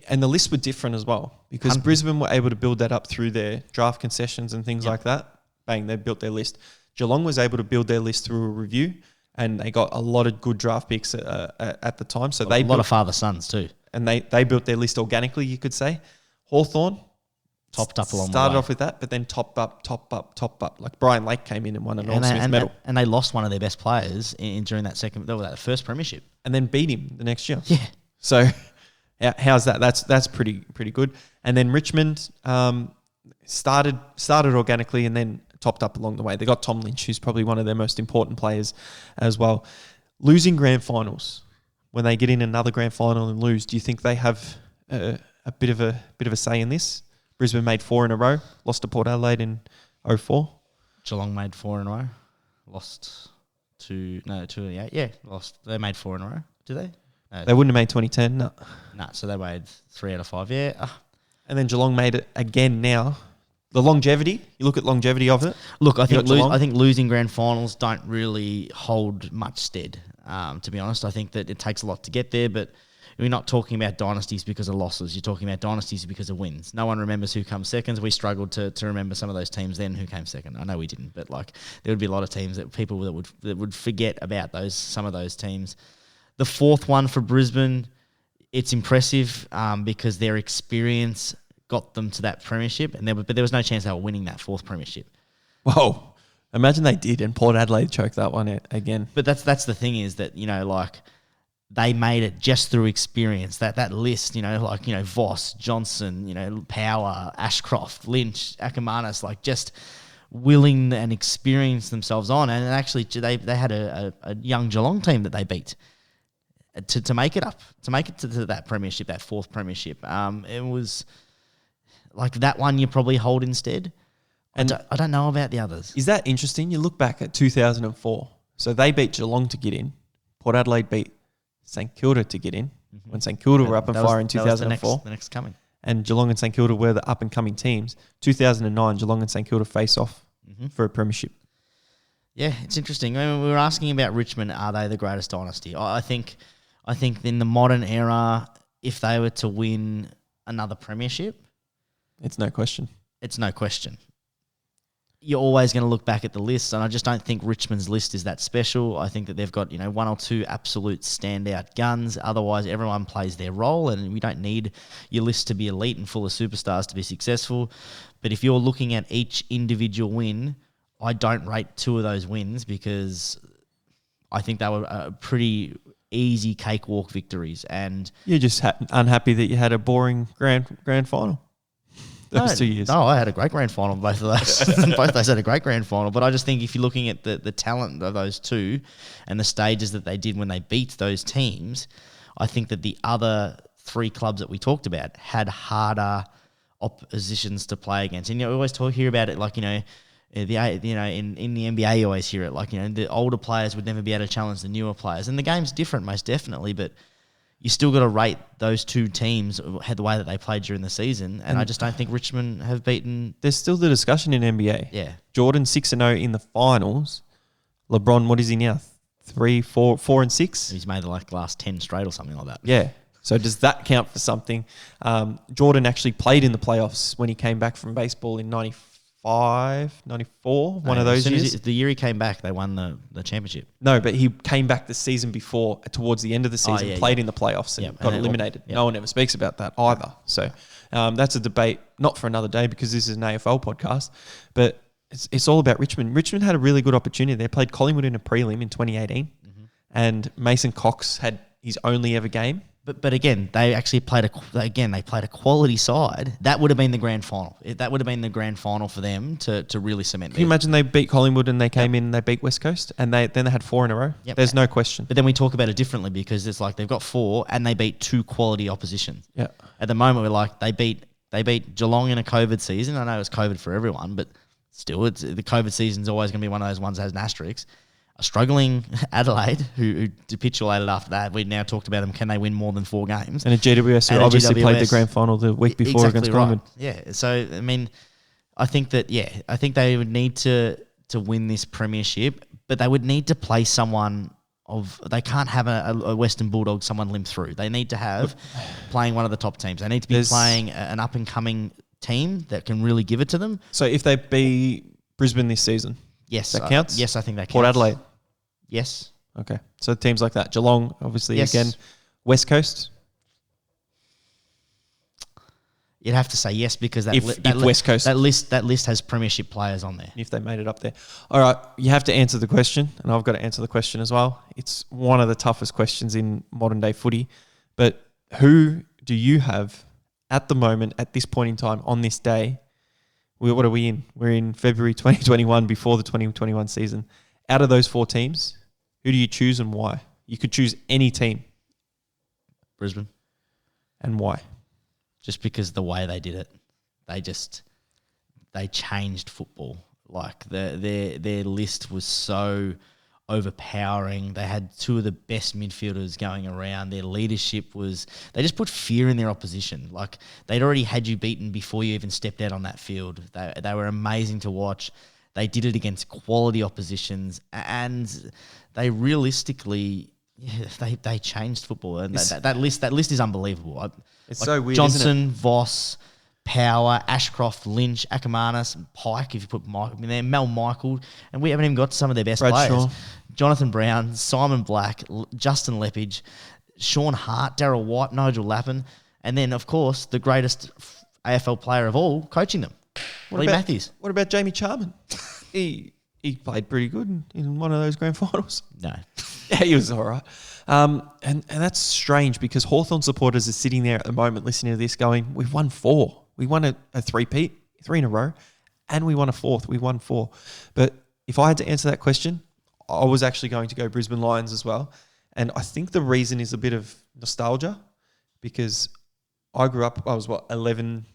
And the lists were different as well because Brisbane were able to build that up through their draft concessions and things like that. Bang, they built their list. Geelong was able to build their list through a review, and they got a lot of good draft picks at the time. So a lot of father-sons too. And they built their list organically, you could say. Hawthorn topped up along the way. Started off with that, but then top up. Like Brian Lake came in and won an Norm Smith medal. And they lost one of their best players during that first premiership. And then beat him the next year. Yeah. So how's that? That's pretty good. And then Richmond started organically and then topped up along the way. They got Tom Lynch, who's probably one of their most important players as well. Losing grand finals, when they get in another grand final and lose, do you think they have a bit of a say in this? Brisbane made 4 in a row, lost to Port Adelaide in 2004. Geelong made 4 in a row, lost to 2 yeah, lost. They made 4 in a row. Did they? No, they wouldn't have made 2010. No. So they made 3 out of 5. Yeah. And then Geelong made it again now. The longevity, you look at longevity of it. Look, I think losing grand finals don't really hold much stead, to be honest. I think that it takes a lot to get there, but we're not talking about dynasties because of losses. You're talking about dynasties because of wins. No one remembers who comes second. We struggled to remember some of those teams then who came second. I know we didn't, but there would be a lot of teams that people that would forget about some of those teams. The fourth one for Brisbane, it's impressive because their experience got them to that premiership, but there was no chance they were winning that fourth premiership. Whoa. Imagine they did and Port Adelaide choked that one out again. But that's the thing is that, they made it just through experience. That list, Voss, Johnson, Power, Ashcroft, Lynch, Ackermanis, just willing and experienced themselves on. And actually they had a young Geelong team that they beat to make it to that premiership, that fourth premiership. It was that one you probably hold instead. And I don't know about the others. Is that interesting? You look back at 2004. So they beat Geelong to get in. Port Adelaide beat St Kilda to get in. When St Kilda were up and fire in 2004. The next coming. And Geelong and St Kilda were the up-and-coming teams. 2009, Geelong and St Kilda face off for a premiership. Yeah, it's interesting. I mean, we were asking about Richmond. Are they the greatest dynasty? I think in the modern era, if they were to win another premiership, It's no question. it's no question. You're always going to look back at the list, and I just don't think Richmond's list is that special. I think that they've got one or two absolute standout guns. Otherwise, everyone plays their role, and we don't need your list to be elite and full of superstars to be successful. But if you're looking at each individual win, I don't rate two of those wins because I think they were pretty easy cakewalk victories. And You're just unhappy that you had a boring grand final. Those 2 years. No, I had a great grand final. Both of those, both those had a great grand final. But I just think if you're looking at the talent of those two and the stages that they did when they beat those teams, I think that the other three clubs that we talked about had harder oppositions to play against. And we always hear about it like in the NBA you always hear it like the older players would never be able to challenge the newer players. And the game's different, most definitely, but you still got to rate those two teams had the way that they played during the season, and I just don't think Richmond have beaten. There's still the discussion in NBA. Yeah, Jordan 6-0 in the finals. LeBron, what is he now? 3, 4, 4 and 6. he's made last 10 straight or something like that. Yeah. So does that count for something? Jordan actually played in the playoffs when he came back from baseball in 95, 94, one of those years. The year he came back, they won the championship. No, but he came back the season before, towards the end of the season, played in the playoffs and got eliminated. No one ever speaks about that either. So that's a debate, not for another day because this is an AFL podcast, but it's all about Richmond. Richmond had a really good opportunity. They played Collingwood in a prelim in 2018 and Mason Cox had his only ever game. But again, they actually played a quality side. That would have been the grand final. That would have been the grand final for them to really cement. Can you imagine they beat Collingwood and they came in and they beat West Coast and then they had 4 in a row? Yep. There's no question. But then we talk about it differently because it's like they've got 4 and they beat 2 quality oppositions. Yeah. At the moment, we're like they beat Geelong in a COVID season. I know it's COVID for everyone, but still, the COVID season's always going to be one of those ones that has an asterisk. A struggling Adelaide, who capitulated after that. We now talked about them. Can they win more than 4 games? And a GWS who obviously played the grand final the week before against Collingwood. Yeah. So, I mean, I think they would need to win this premiership, but they would need to play someone they can't have a Western Bulldog someone limp through. They need to have playing one of the top teams. They need to be playing an up-and-coming team that can really give it to them. So if they beat Brisbane this season, yes, that counts? Yes, I think that counts. Port Adelaide? Yes. Okay. So teams like that. Geelong, obviously, Yes. again. West Coast? You'd have to say yes because West Coast. that list has premiership players on there. If they made it up there. All right. You have to answer the question, and I've got to answer the question as well. It's one of the toughest questions in modern-day footy. But who do you have at the moment, at this point in time, on this day? What are we in? We're in February 2021 before the 2021 season. Out of those 4 teams, who do you choose and why? You could choose any team. Brisbane. And why? Just because the way they did it. They changed football. Like their list was so overpowering. They had 2 of the best midfielders going around. Their leadership was... They just put fear in their opposition. Like, they'd already had you beaten before you even stepped out on that field. They were amazing to watch. They did it against quality oppositions, and they realistically... Yeah, they changed football. And that list is unbelievable. It's so weird, Johnson, isn't it? Voss, Power, Ashcroft, Lynch, Ackermanis, Pike, if you put Mike in there, Mel Michael, and we haven't even got to some of their best Bradshaw. players. Jonathan Brown, Simon Black, Justin Leppage, Sean Hart, Darryl White, Nigel Lappin, and then, of course, the greatest AFL player of all, coaching them, Lee Matthews. What about Jamie Charman? He played pretty good in one of those grand finals. No. Yeah, he was all right. And that's strange because Hawthorn supporters are sitting there at the moment listening to this going, we've won 4. We won a three-peat, 3 in a row, and we won a 4th. We won 4. But if I had to answer that question, I was actually going to go Brisbane Lions as well. And I think the reason is a bit of nostalgia because I grew up, I was 11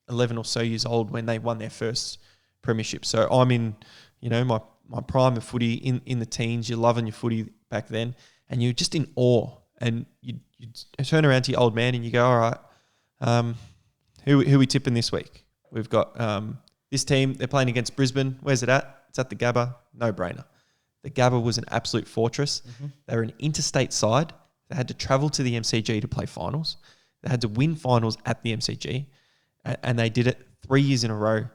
or so years old when they won their first premiership. So I'm in, my prime of footy in the teens. You're loving your footy back then and you're just in awe. And you turn around to your old man and you go, all right, who we tipping this week? We've got this team, they're playing against Brisbane. Where's it at? It's at the Gabba. No brainer. The Gabba was an absolute fortress. They were an interstate side. They had to travel to the MCG to play finals. They had to win finals at the MCG, and they did it 3 years in a row.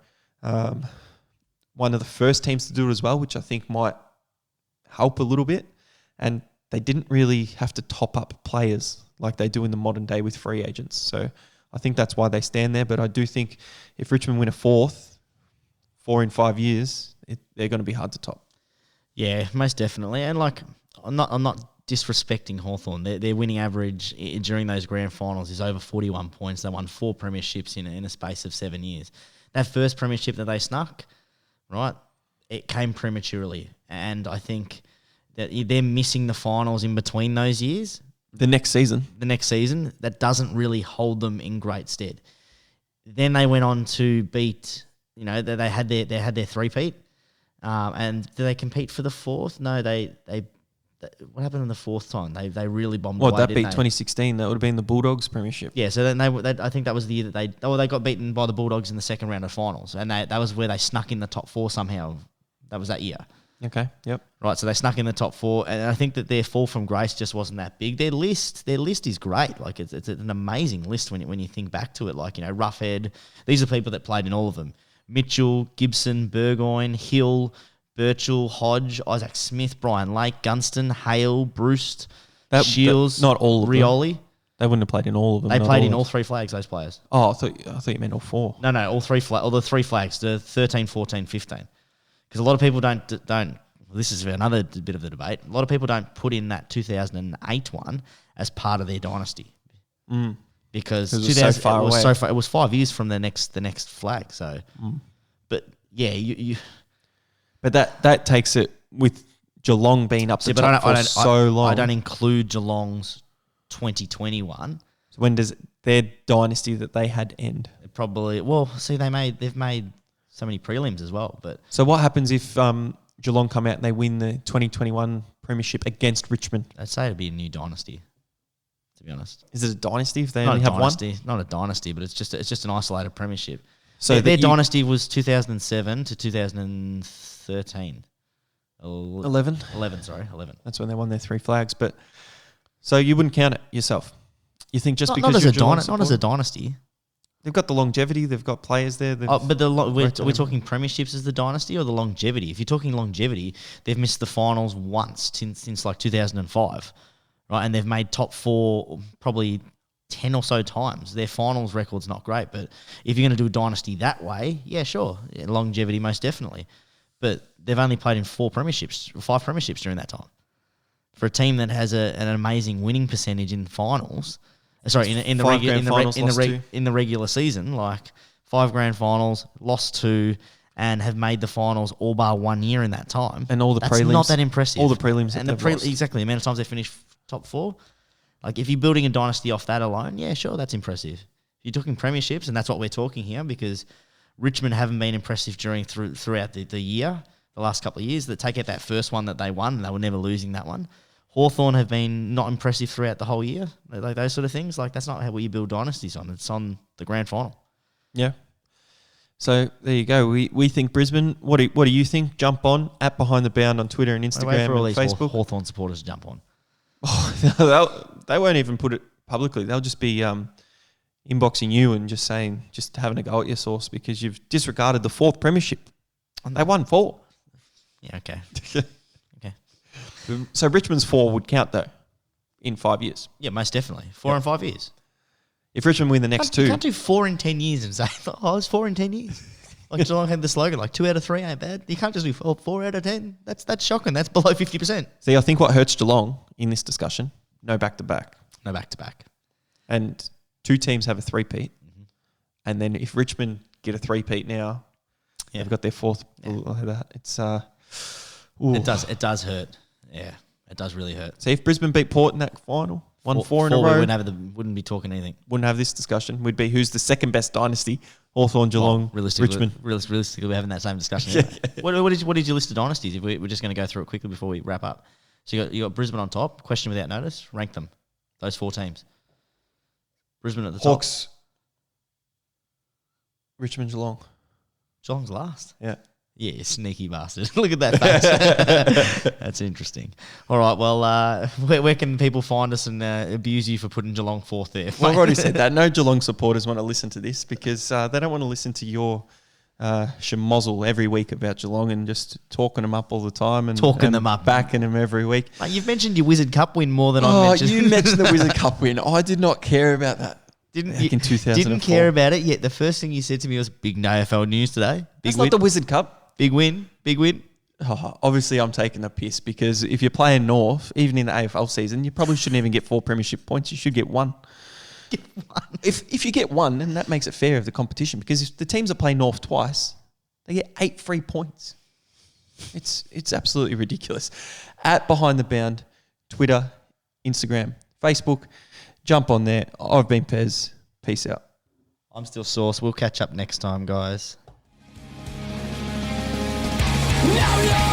One of the first teams to do it as well, which I think might help a little bit. And they didn't really have to top up players like they do in the modern day with free agents. So I think that's why they stand there. But I do think if Richmond win a fourth, 4 in 5 years, they're going to be hard to top. Yeah, most definitely. And like, I'm not disrespecting Hawthorn. Their winning average during those grand finals is over 41 points. They won 4 premierships in a space of 7 years. That first premiership that they snuck, right, it came prematurely. And I think that they're missing the finals in between those years. The next season, that doesn't really hold them in great stead. Then they went on to beat, they had their three-peat. And did they compete for the fourth? No, they what happened in the fourth time? They really bombed away, that didn't beat they? 2016. That would have been the Bulldogs premiership. Yeah, so then I think that was the year that they got beaten by the Bulldogs in the second round of finals, and that was where they snuck in the top 4 somehow. That was that year. Okay. Yep. Right, so they snuck in the top 4, and I think that their fall from grace just wasn't that big. Their list is great. Like it's an amazing list when you think back to it. Like Roughhead. These are people that played in all of them: Mitchell, Gibson, Burgoyne, Hill, Birchall, Hodge, Isaac Smith, Brian Lake, Gunston, Hale, Bruce, Shields, not all of them. Rioli. They wouldn't have played in all of them. They played in all 3 flags, those players. Oh, I thought you meant all 4. No, all 3 all the 3 flags, the 13, 14, 15. Because a lot of people don't. This is another bit of the debate. A lot of people don't put in that 2008 one as part of their dynasty. Because it was so far away. It was 5 years from the next flag. So, but yeah, you. But that takes it with Geelong being up to top for so long. I don't include Geelong's 2021. So when does their dynasty that they had end? Probably. Well, see, they've made so many prelims as well. But so what happens if Geelong come out and they win the 2021 premiership against Richmond? I'd say it'd be a new dynasty. To be honest, is it a dynasty if they not only have one? Not a dynasty, but it's just an isolated premiership. So their dynasty was 2007 to 2013. 11? 11, sorry, 11. That's when they won their 3 flags. But so you wouldn't count it yourself? You think just because not you're as a dynasty. They've got the longevity. They've got players there. But we're talking premierships as the dynasty or the longevity? If you're talking longevity, they've missed the finals once since like 2005, right? And they've made top 4 probably 10 or so times. Their finals record's not great, but if you're going to do a dynasty that way, yeah, sure. Yeah, longevity, most definitely. But they've only played in 5 premierships during that time. For a team that has an amazing winning percentage in finals, in the regular season, like 5 grand finals, lost 2, and have made the finals all bar 1 year in that time. And all the That's prelims. Not that impressive. All the prelims. And exactly, the amount of times they finished top 4. Like, if you're building a dynasty off that alone, yeah, sure, that's impressive. If you're talking premierships, and that's what we're talking here, because Richmond haven't been impressive throughout the year, the last couple of years. That take out that first one that they won, and they were never losing that one. Hawthorn have been not impressive throughout the whole year, like those sort of things. Like, that's not how you build dynasties on. It's on the grand final. Yeah. So there you go. We think Brisbane. What do you think? Jump on at Behind the Bound on Twitter and Instagram Wait for all and these Facebook. Hawthorn supporters to jump on. Oh, they won't even put it publicly. They'll just be inboxing you and just having a go at your Sauce because you've disregarded the 4th premiership. They won 4. Yeah, okay. Okay. So Richmond's 4 would count though in 5 years. Yeah, most definitely. 4 in 5 years. If Richmond win the next 2. You can't do 4 in 10 years and say, oh, it's 4 in 10 years. Like Geelong had the slogan, like 2 out of 3 ain't bad. You can't just do 4 out of 10. That's shocking. That's below 50%. See, I think what hurts Geelong in this discussion, no back-to-back. No back-to-back. And 2 teams have a 3-peat. Mm-hmm. And then if Richmond get a 3-peat now, they've got their 4th. Yeah. It's It does hurt. Yeah, it does really hurt. See, if Brisbane beat Port in that final, won 4 in a row, we wouldn't be talking anything. Wouldn't have this discussion. We'd be who's the second best dynasty? Hawthorn, Geelong, Richmond. Realistically, we're having that same discussion. Yeah. What did you list the dynasties? If we're just going to go through it quickly before we wrap up. So you got Brisbane on top. Question without notice. Rank them. Those 4 teams. Brisbane at the top. Hawks, Richmond, Geelong. Geelong's last. Yeah. Yeah, you sneaky bastard. Look at that face. That's interesting. All right, well, where can people find us and abuse you for putting Geelong fourth there? Well, I've already said that. No Geelong supporters want to listen to this because they don't want to listen to your schmozzle every week about Geelong and just talking them up all the time and them up. backing them every week. Mate, you've mentioned your Wizard Cup win more than I mentioned. You mentioned the Wizard Cup win. I did not care about that. Didn't Back in 2004. Didn't care about it, yet the first thing you said to me was big AFL news today. Big That's win. not the Wizard Cup. Big win. Oh, obviously, I'm taking the piss because if you're playing North, even in the AFL season, you probably shouldn't even get 4 premiership points. You should get one. If you get one, then that makes it fair of the competition because if the teams that play North twice, they get 8 free points. It's absolutely ridiculous. At Behind the Bound, Twitter, Instagram, Facebook, jump on there. I've been Pez. Peace out. I'm still Sauce. We'll catch up next time, guys. Now